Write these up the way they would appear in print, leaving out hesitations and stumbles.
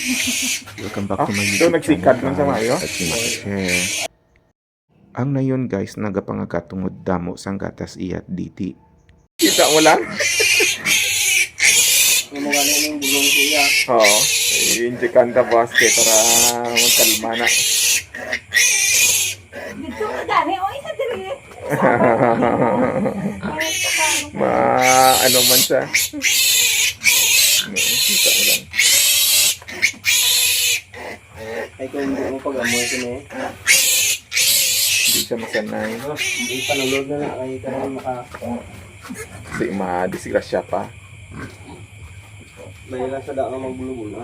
Welcome back to my So YouTube nagsikat man sa channel mayo. guys. At share. Ang nayon guys, nagapangagatungod damo sang gatas iyat diti. Kita mo lang. Yung mga yung bulong siya. Oo. I-injekan ta boss kay para magkalma na. Dito ka gani, o isa diri. Ano man siya. Kita mo lang. Ay kung hindi mo pag-amoy ko na Hindi siya masanay. hindi pa nalod na ay karon maka Kasi madisgrasya pa. mahila sa daan magbulo-bulo.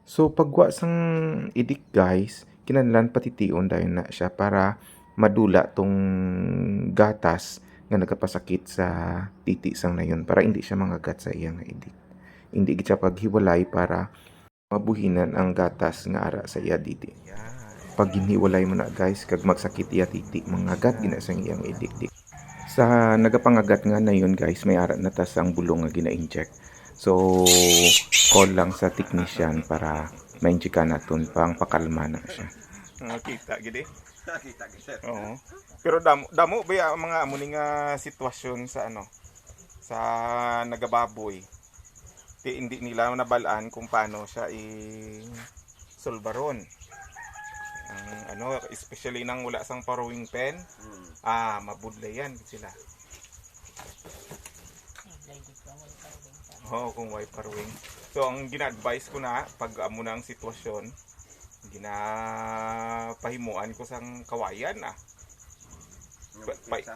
So pagwa sang idik guys, kinahanglan patitiun dayon na siya para madula tong gatas nga nagapasakit sa titi sang nayon para hindi siya mangagat sa iyang idik. Hindi gid siya paghiwalay para mabuhinan ang gatas nga ara sa iya diti. Pag ginhiwalay mo na guys, kag magsakit iya titi, mangagat gina sa iyang idik. Sa nagapangagat nga na yun guys, may ara na tas ang bulong nga gina-inject. So, call lang sa technician para ma-injectan natin pang pakalma na siya. Kita gid eh. Kita gid. Oo. Pero damo ba ang mga amo nga sitwasyon sa sa nagababoy. Hindi nila nabalaan kung paano siya i-solbaron. Ang especially nang wala sang parawing pen, mabudlay yan sila. Oo, kung may parawing. So ang gina-advise ko na pag amo na ang sitwasyon, ginapahimuan ko sang kawayan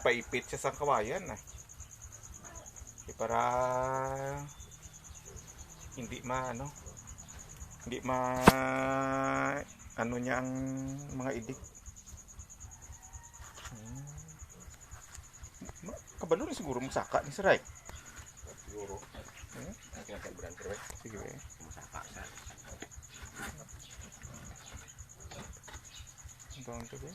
paipit siya sang kawayan para hindi niya ang mga idik. Kabalo na siguro masaka ni Saray. Siguro. Sige ba? Masaka siya. Doon to ba?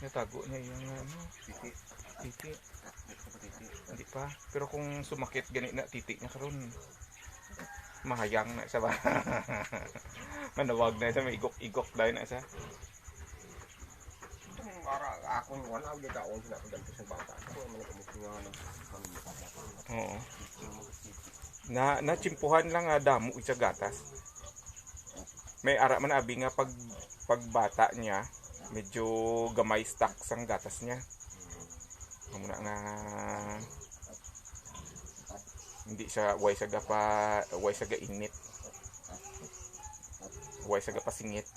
Natago niya yung titi. Hindi pa. Pero kung sumakit ganit na titi niya karon, mahayang na siya ba? Manawag na siya, may igok-igok dahil na siya. Ako wala ako daon sila pagdanto sa bata. Oo. Nachimpuhan lang damo sa gatas. May ara man abi nga pagbata niya, medyo gamay stock sang gatas niya. Muna nga hindi siya way saga init. Way saga pasingit.